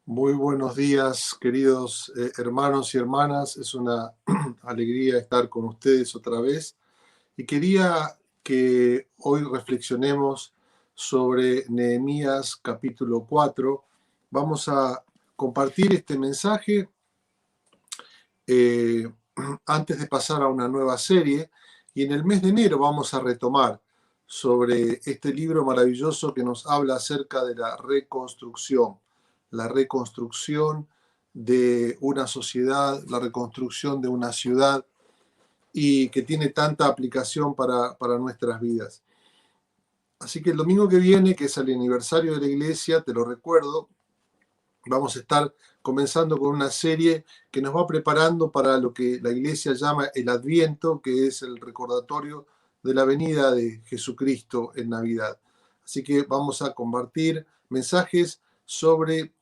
Muy buenos días, queridos hermanos y hermanas. Es una alegría estar con ustedes otra vez. Y quería que hoy reflexionemos sobre Nehemías capítulo 4. Vamos a compartir este mensaje eh, antes de pasar a una nueva serie. Y en el mes de enero vamos a retomar sobre este libro maravilloso que nos habla acerca de la reconstrucción de una sociedad, la reconstrucción de una ciudad y que tiene tanta aplicación para nuestras vidas. Así que el domingo que viene, que es el aniversario de la iglesia, te lo recuerdo, vamos a estar comenzando con una serie que nos va preparando para lo que la iglesia llama el Adviento, que es el recordatorio de la venida de Jesucristo en Navidad. Así que vamos a compartir mensajes sobre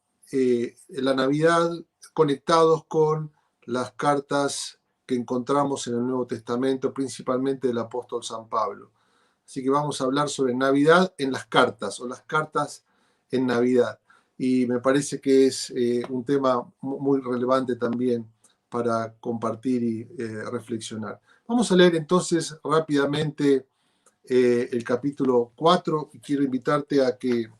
la Navidad conectados con las cartas que encontramos en el Nuevo Testamento, principalmente del apóstol San Pablo. Así que vamos a hablar sobre Navidad en las cartas, o las cartas en Navidad. Y me parece que es un tema muy relevante también para compartir y reflexionar. Vamos a leer entonces rápidamente el capítulo 4 y quiero invitarte a que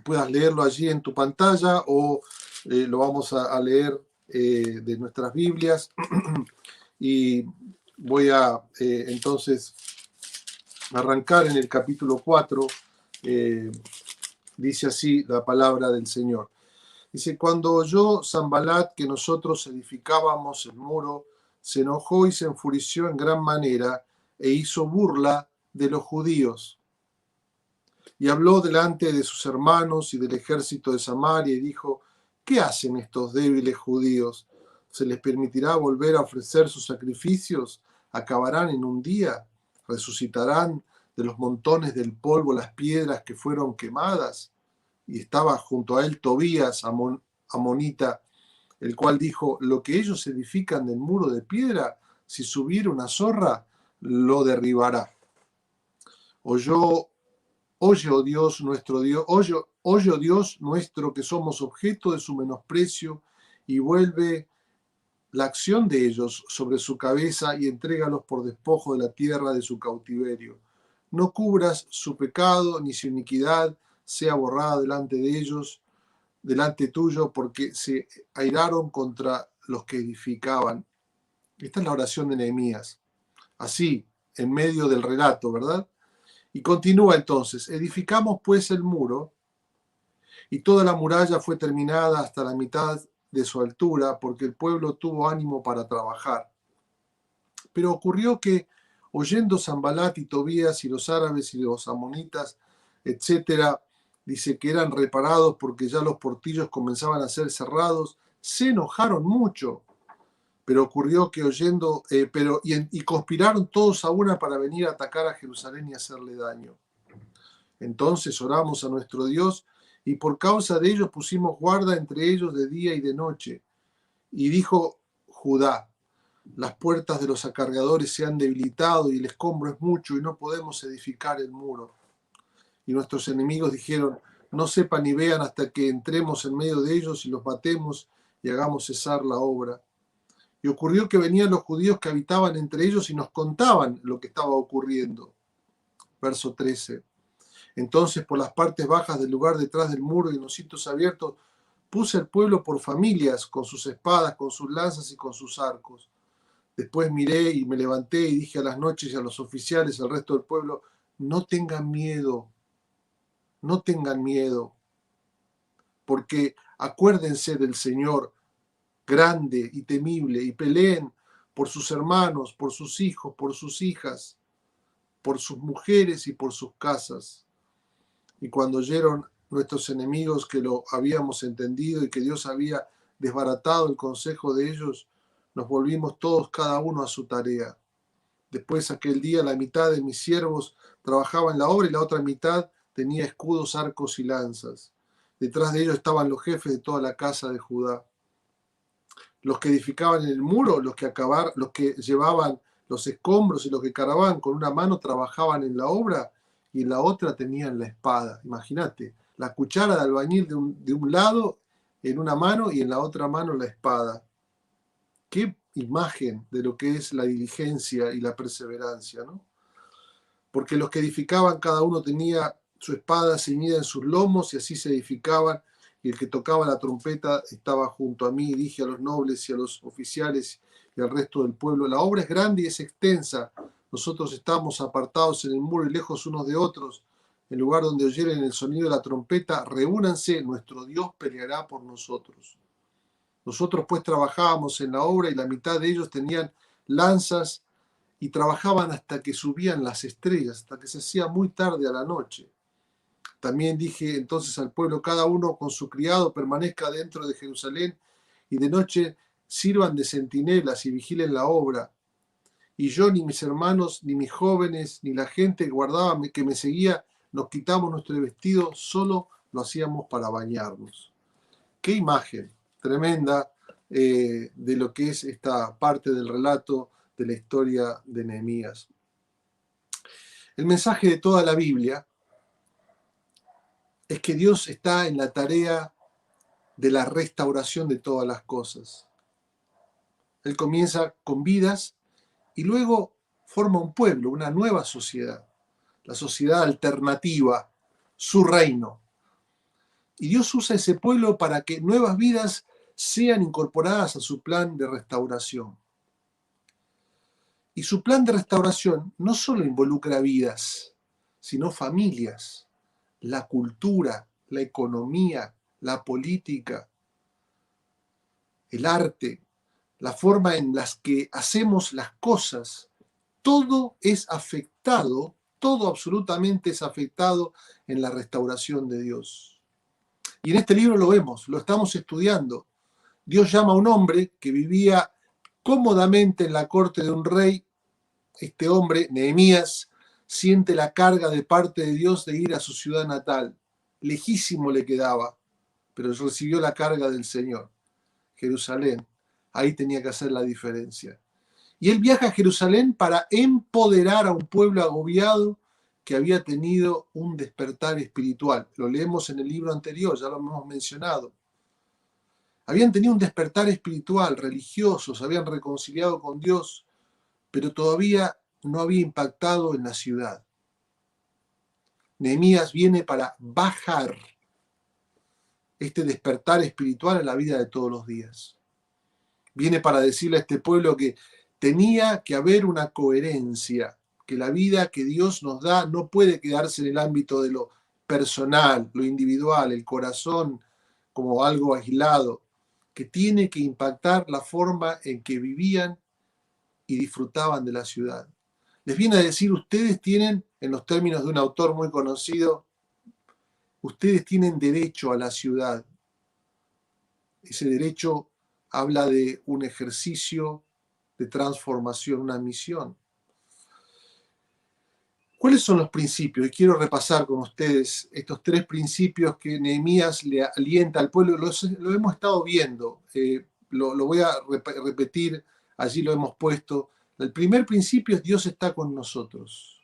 puedas leerlo allí en tu pantalla o lo vamos a leer de nuestras Biblias. Y voy a entonces arrancar en el capítulo 4. Dice así la palabra del Señor. Dice: cuando oyó Sanbalat que nosotros edificábamos el muro, se enojó y se enfureció en gran manera e hizo burla de los judíos. Y habló delante de sus hermanos y del ejército de Samaria y dijo: ¿qué hacen estos débiles judíos? ¿Se les permitirá volver a ofrecer sus sacrificios? ¿Acabarán en un día? ¿Resucitarán de los montones del polvo las piedras que fueron quemadas? Y estaba junto a él Tobías, amonita, el cual dijo: lo que ellos edifican del muro de piedra, si subiera una zorra, lo derribará. Oye, oh Dios nuestro Dios, oye, oh Dios nuestro, que somos objeto de su menosprecio, y vuelve la acción de ellos sobre su cabeza y entrégalos por despojo de la tierra de su cautiverio. No cubras su pecado, ni su iniquidad sea borrada delante de ellos, delante tuyo, porque se airaron contra los que edificaban. Esta es la oración de Nehemías. Así, en medio del relato, ¿verdad? Y continúa entonces: edificamos pues el muro, y toda la muralla fue terminada hasta la mitad de su altura, porque el pueblo tuvo ánimo para trabajar. Pero ocurrió que, oyendo Sanbalat y Tobías y los árabes y los amonitas, etcétera, dice que eran reparados porque ya los portillos comenzaban a ser cerrados, se enojaron mucho. Pero ocurrió que y conspiraron todos a una para venir a atacar a Jerusalén y hacerle daño. Entonces oramos a nuestro Dios y por causa de ellos pusimos guarda entre ellos de día y de noche. Y dijo Judá: las puertas de los acarreadores se han debilitado y el escombro es mucho y no podemos edificar el muro. Y nuestros enemigos dijeron: no sepan ni vean hasta que entremos en medio de ellos y los matemos y hagamos cesar la obra. Y ocurrió que venían los judíos que habitaban entre ellos y nos contaban lo que estaba ocurriendo. Verso 13. Entonces, por las partes bajas del lugar detrás del muro y en los sitios abiertos, puse al pueblo por familias, con sus espadas, con sus lanzas y con sus arcos. Después miré y me levanté y dije a las noches y a los oficiales, al resto del pueblo: no tengan miedo, no tengan miedo, porque acuérdense del Señor grande y temible, y peleen por sus hermanos, por sus hijos, por sus hijas, por sus mujeres y por sus casas. Y cuando oyeron nuestros enemigos que lo habíamos entendido y que Dios había desbaratado el consejo de ellos, nos volvimos todos cada uno a su tarea. Después aquel día la mitad de mis siervos trabajaba en la obra y la otra mitad tenía escudos, arcos y lanzas. Detrás de ellos estaban los jefes de toda la casa de Judá. Los que edificaban en el muro, los que llevaban los escombros y los que cargaban con una mano trabajaban en la obra y en la otra tenían la espada. Imagínate, la cuchara de albañil de un lado en una mano y en la otra mano la espada. Qué imagen de lo que es la diligencia y la perseverancia, ¿no? Porque los que edificaban, cada uno tenía su espada ceñida en sus lomos y así se edificaban, y el que tocaba la trompeta estaba junto a mí, y dije a los nobles y a los oficiales y al resto del pueblo: la obra es grande y es extensa, nosotros estamos apartados en el muro y lejos unos de otros, en lugar donde oyeren el sonido de la trompeta, reúnanse, nuestro Dios peleará por nosotros. Nosotros pues trabajábamos en la obra y la mitad de ellos tenían lanzas y trabajaban hasta que subían las estrellas, hasta que se hacía muy tarde a la noche. También dije entonces al pueblo: cada uno con su criado permanezca dentro de Jerusalén y de noche sirvan de centinelas y vigilen la obra. Y yo, ni mis hermanos, ni mis jóvenes, ni la gente que guardaba, que me seguía, nos quitamos nuestro vestido, solo lo hacíamos para bañarnos. Qué imagen tremenda de lo que es esta parte del relato de la historia de Nehemías. El mensaje de toda la Biblia es que Dios está en la tarea de la restauración de todas las cosas. Él comienza con vidas y luego forma un pueblo, una nueva sociedad, la sociedad alternativa, su reino. Y Dios usa ese pueblo para que nuevas vidas sean incorporadas a su plan de restauración. Y su plan de restauración no solo involucra vidas, sino familias, la cultura, la economía, la política, el arte, la forma en las que hacemos las cosas. Todo es afectado, todo absolutamente es afectado en la restauración de Dios. Y en este libro lo vemos, lo estamos estudiando. Dios llama a un hombre que vivía cómodamente en la corte de un rey. Este hombre, Nehemías, siente la carga de parte de Dios de ir a su ciudad natal. Lejísimo le quedaba, pero recibió la carga del Señor. Jerusalén, ahí tenía que hacer la diferencia. Y él viaja a Jerusalén para empoderar a un pueblo agobiado que había tenido un despertar espiritual. Lo leemos en el libro anterior, ya lo hemos mencionado. Habían tenido un despertar espiritual, religioso, se habían reconciliado con Dios, pero todavía no había impactado en la ciudad. Nehemías viene para bajar este despertar espiritual a la vida de todos los días. Viene para decirle a este pueblo que tenía que haber una coherencia, que la vida que Dios nos da no puede quedarse en el ámbito de lo personal, lo individual, el corazón como algo aislado, que tiene que impactar la forma en que vivían y disfrutaban de la ciudad. Les viene a decir: ustedes tienen, en los términos de un autor muy conocido, ustedes tienen derecho a la ciudad. Ese derecho habla de un ejercicio de transformación, una misión. ¿Cuáles son los principios? Y quiero repasar con ustedes estos 3 principios que Nehemías le alienta al pueblo. Lo hemos estado viendo, lo voy a repetir, allí lo hemos puesto. El primer principio es: Dios está con nosotros.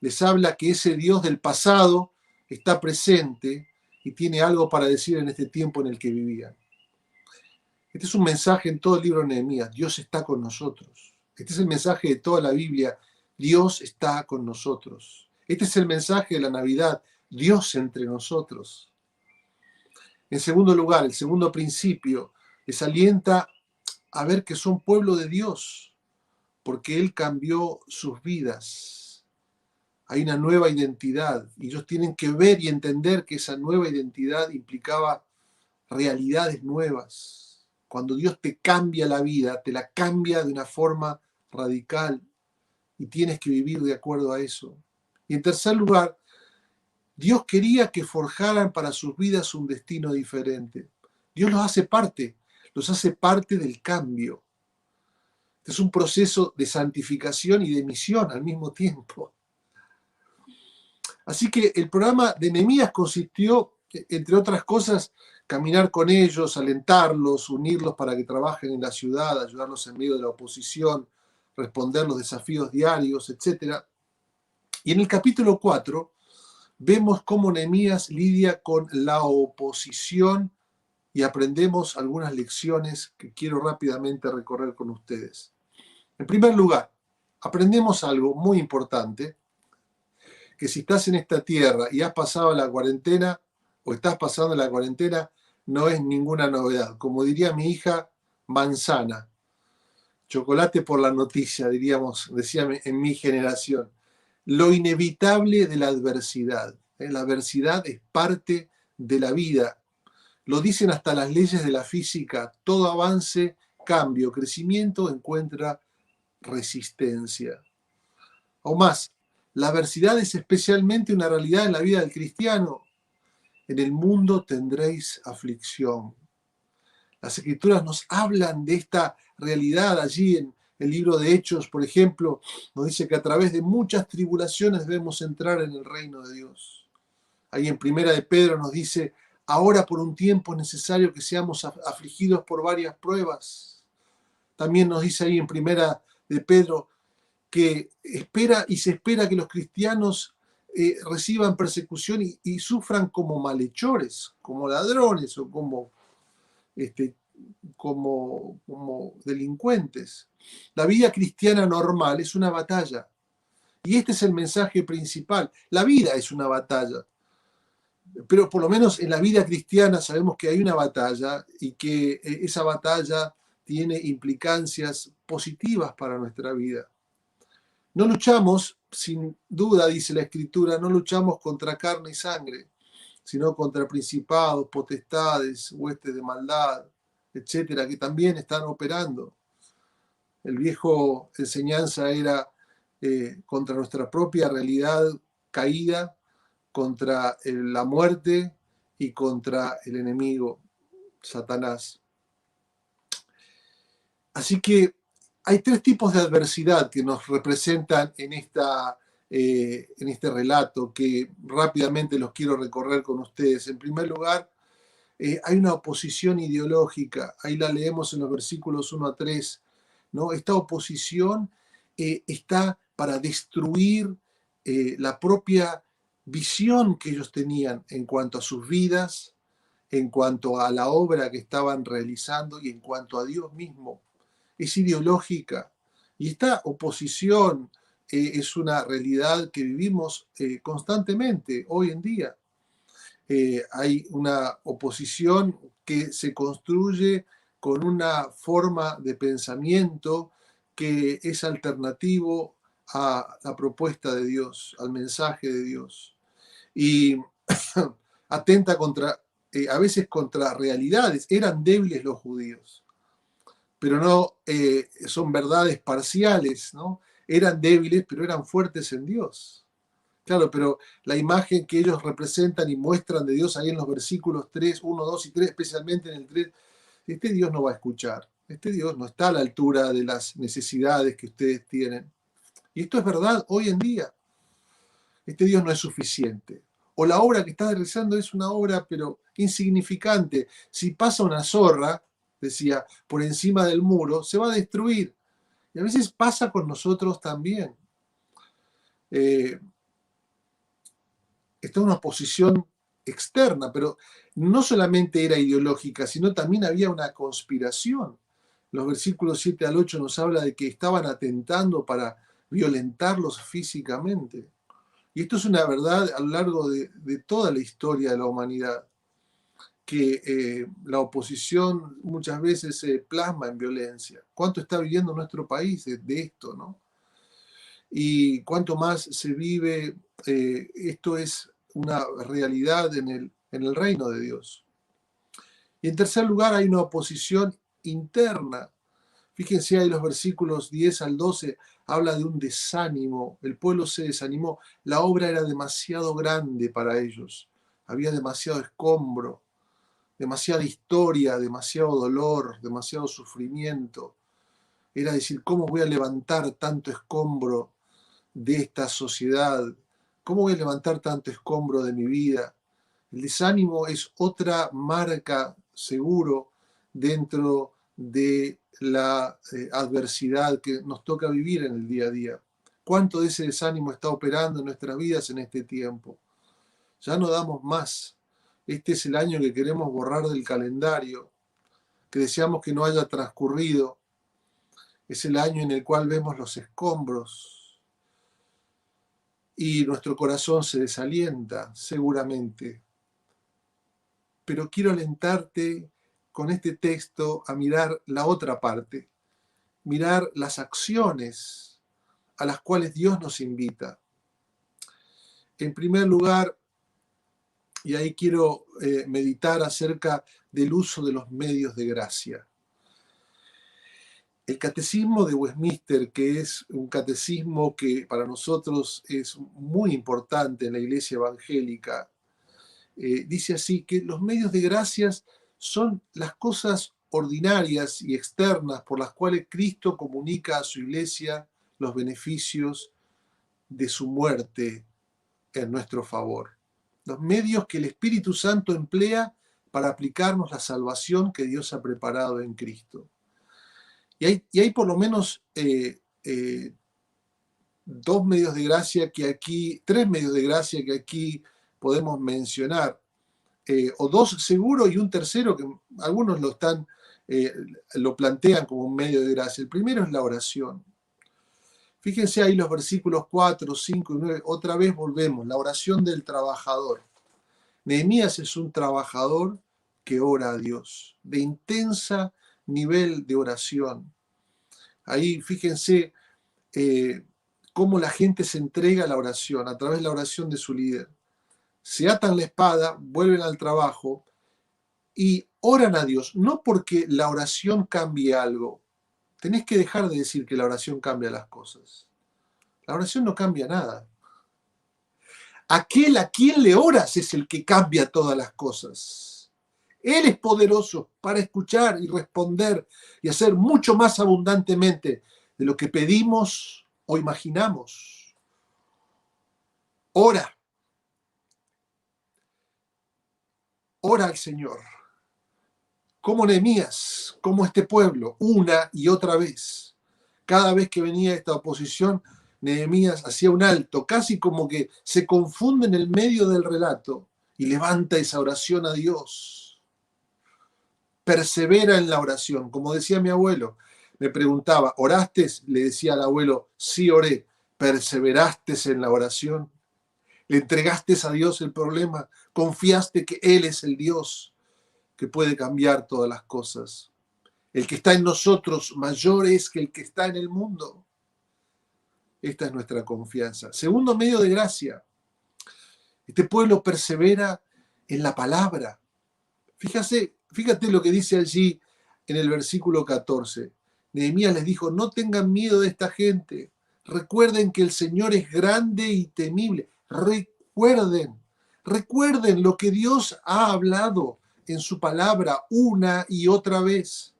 Les habla que ese Dios del pasado está presente y tiene algo para decir en este tiempo en el que vivían. Este es un mensaje en todo el libro de Nehemías: Dios está con nosotros. Este es el mensaje de toda la Biblia: Dios está con nosotros. Este es el mensaje de la Navidad: Dios entre nosotros. En segundo lugar, el segundo principio les alienta a ver que son pueblo de Dios, porque Él cambió sus vidas. Hay una nueva identidad y ellos tienen que ver y entender que esa nueva identidad implicaba realidades nuevas. Cuando Dios te cambia la vida, te la cambia de una forma radical y tienes que vivir de acuerdo a eso. Y en tercer lugar, Dios quería que forjaran para sus vidas un destino diferente. Dios los hace parte del cambio. Este es un proceso de santificación y de misión al mismo tiempo. Así que el programa de Nehemías consistió, entre otras cosas, caminar con ellos, alentarlos, unirlos para que trabajen en la ciudad, ayudarlos en medio de la oposición, responder los desafíos diarios, etc. Y en el capítulo 4 vemos cómo Nehemías lidia con la oposición y aprendemos algunas lecciones que quiero rápidamente recorrer con ustedes. En primer lugar, aprendemos algo muy importante, que si estás en esta tierra y has pasado la cuarentena o estás pasando la cuarentena, no es ninguna novedad. Como diría mi hija, manzana, chocolate por la noticia, diríamos, decía en mi generación. Lo inevitable de la adversidad. La adversidad es parte de la vida. Lo dicen hasta las leyes de la física. Todo avance, cambio, crecimiento encuentra resistencia. O más, la adversidad es especialmente una realidad en la vida del cristiano. En el mundo tendréis aflicción. Las Escrituras nos hablan de esta realidad allí en el libro de Hechos, por ejemplo, nos dice que a través de muchas tribulaciones debemos entrar en el reino de Dios. Ahí en Primera de Pedro nos dice, ahora por un tiempo es necesario que seamos afligidos por varias pruebas. También nos dice ahí en Primera de Pedro que espera y se espera que los cristianos reciban persecución y sufran como malhechores, como ladrones o como delincuentes. La vida cristiana normal es una batalla. Y este es el mensaje principal. La vida es una batalla. Pero por lo menos en la vida cristiana sabemos que hay una batalla y que esa batalla tiene implicancias positivas para nuestra vida. No luchamos, sin duda, dice la Escritura, no luchamos contra carne y sangre, sino contra principados, potestades, huestes de maldad, etcétera, que también están operando. El viejo enseñanza era contra nuestra propia realidad caída, contra la muerte y contra el enemigo, Satanás. Así que hay tres tipos de adversidad que nos representan en este relato, que rápidamente los quiero recorrer con ustedes. En primer lugar, hay una oposición ideológica, ahí la leemos en los versículos 1 a 3, ¿no? Esta oposición está para destruir la propia visión que ellos tenían en cuanto a sus vidas, en cuanto a la obra que estaban realizando y en cuanto a Dios mismo. Es ideológica. Y esta oposición es una realidad que vivimos constantemente hoy en día. Hay una oposición que se construye con una forma de pensamiento que es alternativo a la propuesta de Dios, al mensaje de Dios. Y atenta contra, a veces contra realidades. Eran débiles los judíos, pero no son verdades parciales, ¿no? Eran débiles, pero eran fuertes en Dios. Claro, pero la imagen que ellos representan y muestran de Dios ahí en los versículos 3, 1, 2 y 3, especialmente en el 3, este Dios no va a escuchar. Este Dios no está a la altura de las necesidades que ustedes tienen. Y esto es verdad hoy en día. Este Dios no es suficiente. O la obra que está realizando es una obra, pero insignificante. Si pasa una zorra, decía, por encima del muro, se va a destruir. Y a veces pasa con nosotros también. Está una posición externa, pero no solamente era ideológica, sino también había una conspiración. Los versículos 7 al 8 nos habla de que estaban atentando para violentarlos físicamente. Y esto es una verdad a lo largo de toda la historia de la humanidad, que la oposición muchas veces se plasma en violencia. ¿Cuánto está viviendo nuestro país de esto, no? Y cuánto más se vive, esto es una realidad en el reino de Dios. Y en tercer lugar hay una oposición interna. Fíjense ahí los versículos 10 al 12, habla de un desánimo. El pueblo se desanimó. La obra era demasiado grande para ellos. Había demasiado escombro, demasiada historia, demasiado dolor, demasiado sufrimiento. Era decir, ¿cómo voy a levantar tanto escombro de esta sociedad? ¿Cómo voy a levantar tanto escombro de mi vida? El desánimo es otra marca seguro dentro de la adversidad que nos toca vivir en el día a día. ¿Cuánto de ese desánimo está operando en nuestras vidas en este tiempo? Ya no damos más. Este es el año que queremos borrar del calendario, que deseamos que no haya transcurrido. Es el año en el cual vemos los escombros y nuestro corazón se desalienta, seguramente. Pero quiero alentarte con este texto a mirar la otra parte, mirar las acciones a las cuales Dios nos invita. En primer lugar, y ahí quiero meditar acerca del uso de los medios de gracia. El catecismo de Westminster, que es un catecismo que para nosotros es muy importante en la iglesia evangélica, dice así que los medios de gracias son las cosas ordinarias y externas por las cuales Cristo comunica a su iglesia los beneficios de su muerte en nuestro favor. Los medios que el Espíritu Santo emplea para aplicarnos la salvación que Dios ha preparado en Cristo. Y hay por lo menos tres medios de gracia que aquí podemos mencionar, o dos seguro y un tercero que algunos lo plantean como un medio de gracia. El primero es la oración. Fíjense ahí los versículos 4, 5 y 9, otra vez volvemos, la oración del trabajador. Nehemías es un trabajador que ora a Dios, de intensa nivel de oración. Ahí fíjense cómo la gente se entrega a la oración, a través de la oración de su líder. Se atan la espada, vuelven al trabajo y oran a Dios, no porque la oración cambie algo. Tenés que dejar de decir que la oración cambia las cosas. La oración no cambia nada. Aquel a quien le oras es el que cambia todas las cosas. Él es poderoso para escuchar y responder y hacer mucho más abundantemente de lo que pedimos o imaginamos. Ora. Ora al Señor. Como Nehemías, como este pueblo, una y otra vez. Cada vez que venía esta oposición, Nehemías hacía un alto, casi como que se confunde en el medio del relato y levanta esa oración a Dios. Persevera en la oración. Como decía mi abuelo, me preguntaba, ¿oraste? Le decía al abuelo, sí oré. ¿Perseveraste en la oración? ¿Le entregaste a Dios el problema? ¿Confiaste que Él es el Dios que puede cambiar todas las cosas? El que está en nosotros mayor es que el que está en el mundo. Esta es nuestra confianza. Segundo medio de gracia. Este pueblo persevera en la palabra. Fíjate lo que dice allí en el versículo 14. Nehemías les dijo, no tengan miedo de esta gente. Recuerden que el Señor es grande y temible. Recuerden lo que Dios ha hablado en su palabra una y otra vez.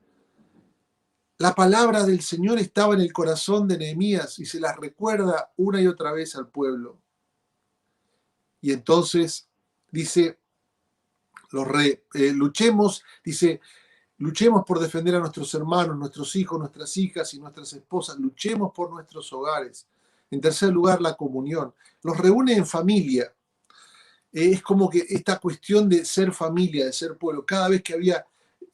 La palabra del Señor estaba en el corazón de Nehemías y se las recuerda una y otra vez al pueblo. Y entonces dice, luchemos por defender a nuestros hermanos, nuestros hijos, nuestras hijas y nuestras esposas. Luchemos por nuestros hogares. En tercer lugar, la comunión. Los reúne en familia. Es como que esta cuestión de ser familia, de ser pueblo, cada vez que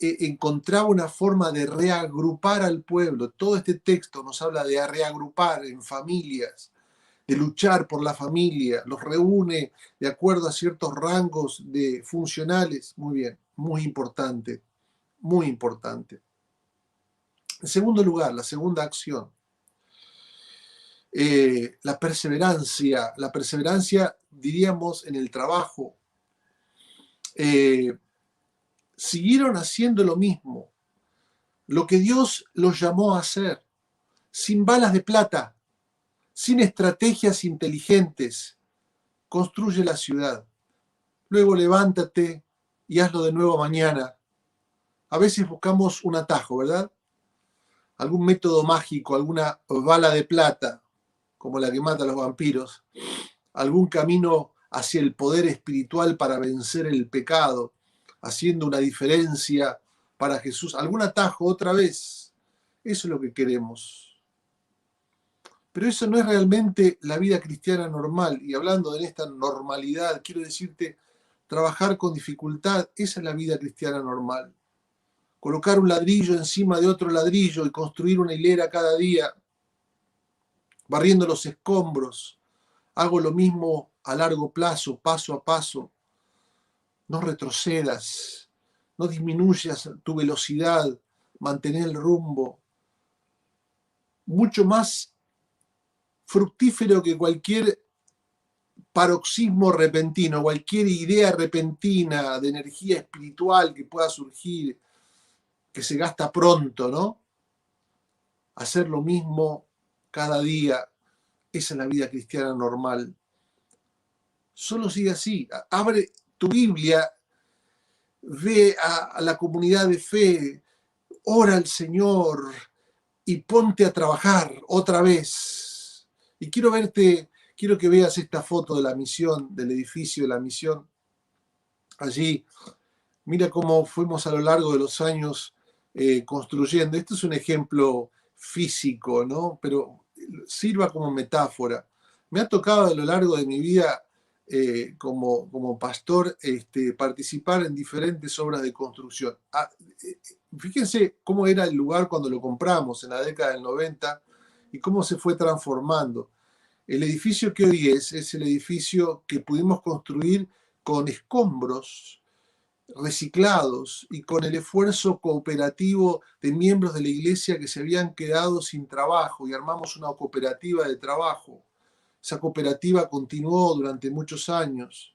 encontraba una forma de reagrupar al pueblo. Todo este texto nos habla de reagrupar en familias, de luchar por la familia, los reúne de acuerdo a ciertos rangos funcionales. Muy bien, muy importante, muy importante. En segundo lugar, la segunda acción, la perseverancia, diríamos, en el trabajo. Siguieron haciendo lo mismo, lo que Dios los llamó a hacer, sin balas de plata, sin estrategias inteligentes. Construye la ciudad. Luego levántate y hazlo de nuevo mañana. A veces buscamos un atajo, ¿verdad? Algún método mágico, alguna bala de plata, como la que mata a los vampiros, algún camino hacia el poder espiritual para vencer el pecado, haciendo una diferencia para Jesús, algún atajo otra vez. Eso es lo que queremos. Pero eso no es realmente la vida cristiana normal. Y hablando de esta normalidad, quiero decirte, trabajar con dificultad, esa es la vida cristiana normal. Colocar un ladrillo encima de otro ladrillo y construir una hilera cada día, barriendo los escombros. Hago lo mismo a largo plazo, paso a paso. No retrocedas, no disminuyas tu velocidad, mantén el rumbo. Mucho más fructífero que cualquier paroxismo repentino, cualquier idea repentina de energía espiritual que pueda surgir, que se gasta pronto, ¿no? Hacer lo mismo cada día, esa es la vida cristiana normal. Solo sigue así. Abre tu Biblia, ve a la comunidad de fe, ora al Señor y ponte a trabajar otra vez. Y quiero que veas esta foto de la misión, del edificio de la misión. Allí, mira cómo fuimos a lo largo de los años construyendo. Esto es un ejemplo físico, ¿no? Pero sirva como metáfora. Me ha tocado a lo largo de mi vida como pastor participar en diferentes obras de construcción. Fíjense cómo era el lugar cuando lo compramos en la década del 90 y cómo se fue transformando. El edificio que hoy es el edificio que pudimos construir con escombros reciclados y con el esfuerzo cooperativo de miembros de la iglesia que se habían quedado sin trabajo y armamos una cooperativa de trabajo. Esa cooperativa continuó durante muchos años.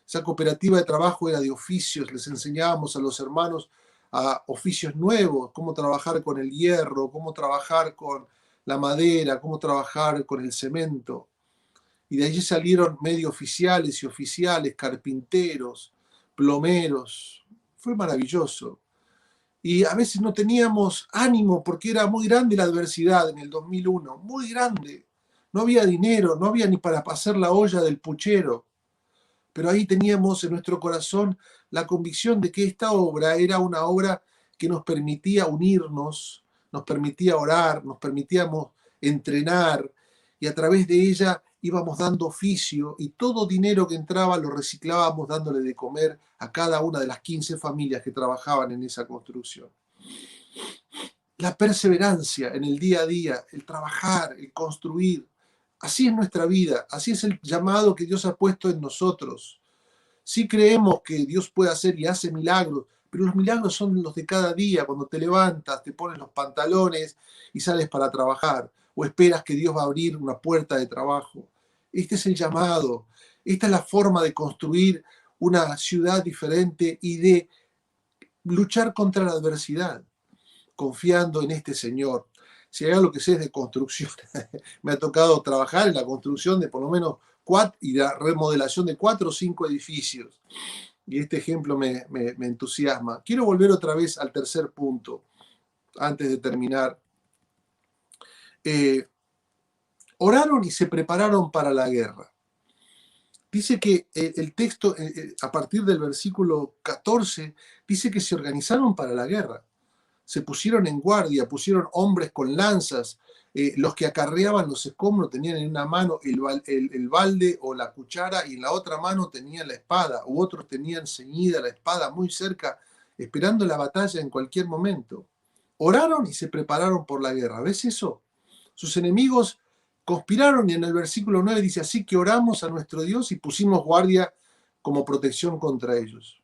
Esa cooperativa de trabajo era de oficios, les enseñábamos a los hermanos a oficios nuevos, cómo trabajar con el hierro, cómo trabajar con la madera, cómo trabajar con el cemento. Y de allí salieron medio oficiales y oficiales, carpinteros, plomeros. Fue maravilloso. Y a veces no teníamos ánimo porque era muy grande la adversidad en el 2001, muy grande. No había dinero, no había ni para hacer la olla del puchero. Pero ahí teníamos en nuestro corazón la convicción de que esta obra era una obra que nos permitía unirnos, nos permitía orar, nos permitíamos entrenar y a través de ella íbamos dando oficio y todo dinero que entraba lo reciclábamos dándole de comer a cada una de las 15 familias que trabajaban en esa construcción. La perseverancia en el día a día, el trabajar, el construir, así es nuestra vida, así es el llamado que Dios ha puesto en nosotros. Sí creemos que Dios puede hacer y hace milagros, pero los milagros son los de cada día, cuando te levantas, te pones los pantalones y sales para trabajar, o esperas que Dios va a abrir una puerta de trabajo. Este es el llamado, esta es la forma de construir una ciudad diferente y de luchar contra la adversidad, confiando en este Señor. Si hay algo que sé es de construcción, me ha tocado trabajar en la construcción de por lo menos 4 y la remodelación de 4 o 5 edificios. Y este ejemplo me entusiasma. Quiero volver otra vez al tercer punto, antes de terminar. Oraron y se prepararon para la guerra. Dice que el texto, a partir del versículo 14, dice que se organizaron para la guerra. Se pusieron en guardia, pusieron hombres con lanzas, los que acarreaban los escombros tenían en una mano el balde o la cuchara y en la otra mano tenían la espada, u otros tenían ceñida la espada muy cerca, esperando la batalla en cualquier momento. Oraron y se prepararon por la guerra. ¿Ves eso? Sus enemigos conspiraron y en el versículo 9 dice, así que oramos a nuestro Dios y pusimos guardia como protección contra ellos.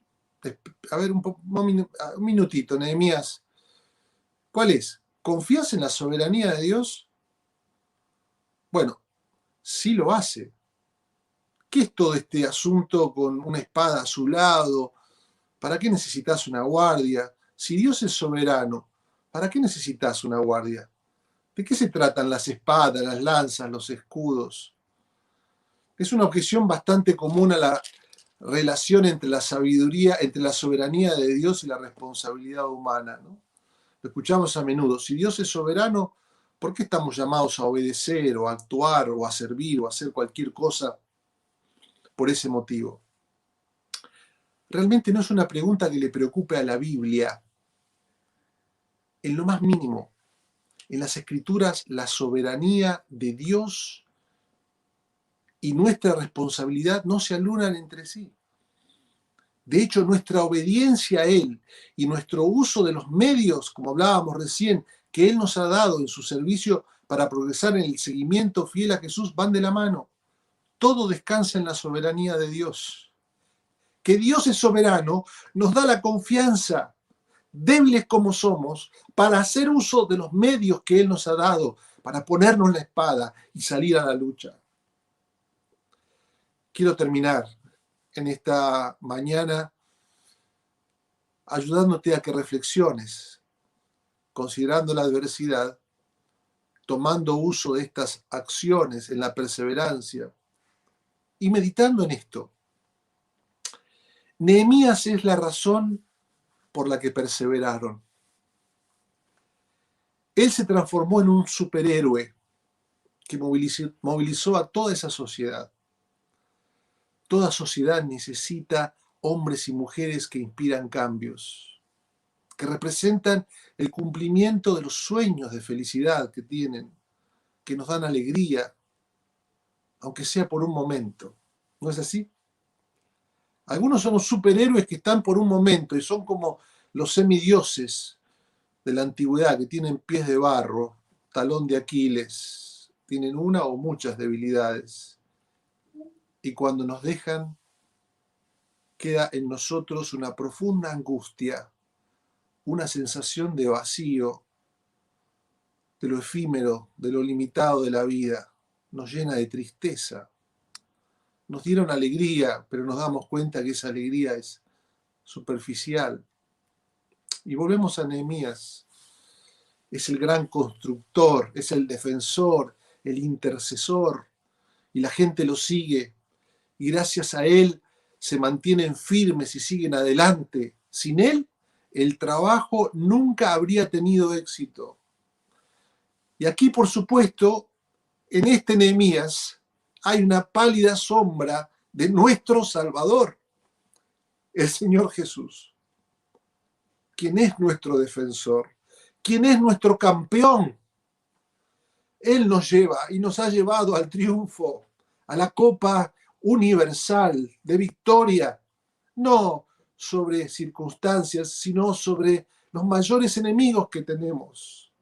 A ver, un minutito, Nehemías. ¿Cuál es? ¿Confías en la soberanía de Dios? Bueno, sí lo hace. ¿Qué es todo este asunto con una espada a su lado? ¿Para qué necesitas una guardia? Si Dios es soberano, ¿para qué necesitas una guardia? ¿De qué se tratan las espadas, las lanzas, los escudos? Es una objeción bastante común a la relación entre la sabiduría, entre la soberanía de Dios y la responsabilidad humana, ¿no? Lo escuchamos a menudo. Si Dios es soberano, ¿por qué estamos llamados a obedecer o a actuar o a servir o a hacer cualquier cosa por ese motivo? Realmente no es una pregunta que le preocupe a la Biblia. En lo más mínimo, en las Escrituras, la soberanía de Dios y nuestra responsabilidad no se anulan entre sí. De hecho, nuestra obediencia a Él y nuestro uso de los medios, como hablábamos recién, que Él nos ha dado en su servicio para progresar en el seguimiento fiel a Jesús, van de la mano. Todo descansa en la soberanía de Dios. Que Dios es soberano nos da la confianza, débiles como somos, para hacer uso de los medios que Él nos ha dado, para ponernos la espada y salir a la lucha. Quiero terminar en esta mañana ayudándote a que reflexiones, considerando la adversidad, tomando uso de estas acciones en la perseverancia y meditando en esto. Nehemías es la razón por la que perseveraron. Él se transformó en un superhéroe que movilizó a toda esa sociedad. Toda sociedad necesita hombres y mujeres que inspiran cambios, que representan el cumplimiento de los sueños de felicidad que tienen, que nos dan alegría, aunque sea por un momento. ¿No es así? Algunos somos superhéroes que están por un momento y son como los semidioses de la antigüedad que tienen pies de barro, talón de Aquiles, tienen una o muchas debilidades. Y cuando nos dejan, queda en nosotros una profunda angustia, una sensación de vacío, de lo efímero, de lo limitado de la vida. Nos llena de tristeza. Nos dieron alegría, pero nos damos cuenta que esa alegría es superficial. Y volvemos a Nehemías. Es el gran constructor, es el defensor, el intercesor, y la gente lo sigue. Y gracias a él se mantienen firmes y siguen adelante. Sin él, el trabajo nunca habría tenido éxito. Y aquí, por supuesto, en este Nehemías hay una pálida sombra de nuestro Salvador, el Señor Jesús, quien es nuestro defensor, quien es nuestro campeón. Él nos lleva y nos ha llevado al triunfo, a la copa universal de victoria, no sobre circunstancias, sino sobre los mayores enemigos que tenemos.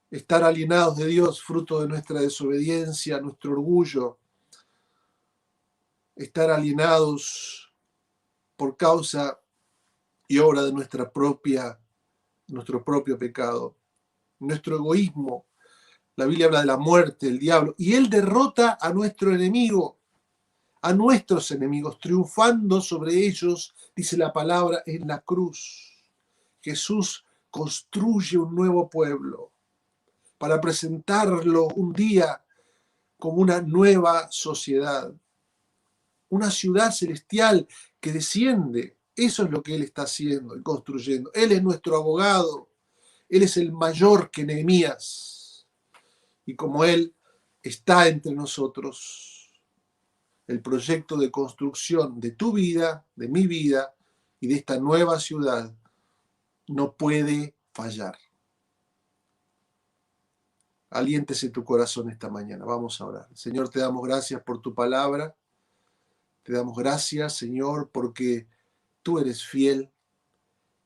Estar alienados de Dios, fruto de nuestra desobediencia, nuestro orgullo. Estar alienados por causa y obra de nuestro propio pecado. Nuestro egoísmo. La Biblia habla de la muerte, del diablo. Y Él derrota a nuestro enemigo, a nuestros enemigos, triunfando sobre ellos, dice la palabra, en la cruz. Jesús construye un nuevo pueblo para presentarlo un día como una nueva sociedad, una ciudad celestial que desciende. Eso es lo que Él está haciendo y construyendo. Él es nuestro abogado. Él es el mayor que Nehemías. Y como Él está entre nosotros, el proyecto de construcción de tu vida, de mi vida y de esta nueva ciudad no puede fallar. Aliéntese tu corazón esta mañana. Vamos a orar. Señor, te damos gracias por tu palabra. Te damos gracias, Señor, porque tú eres fiel.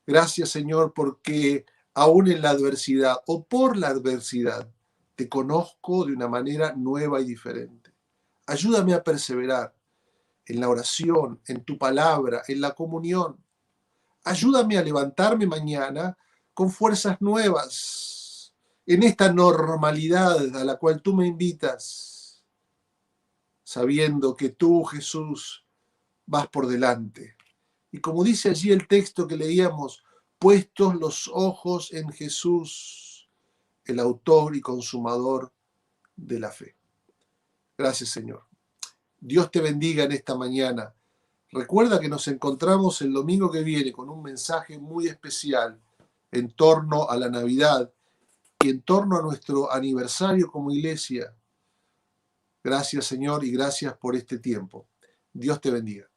Gracias, Señor, porque aún en la adversidad o por la adversidad te conozco de una manera nueva y diferente. Ayúdame a perseverar en la oración, en tu palabra, en la comunión. Ayúdame a levantarme mañana con fuerzas nuevas en esta normalidad a la cual tú me invitas, sabiendo que tú, Jesús, vas por delante. Y como dice allí el texto que leíamos, puestos los ojos en Jesús, el autor y consumador de la fe. Gracias, Señor. Dios te bendiga en esta mañana. Recuerda que nos encontramos el domingo que viene con un mensaje muy especial en torno a la Navidad y en torno a nuestro aniversario como iglesia. Gracias, Señor, y gracias por este tiempo. Dios te bendiga.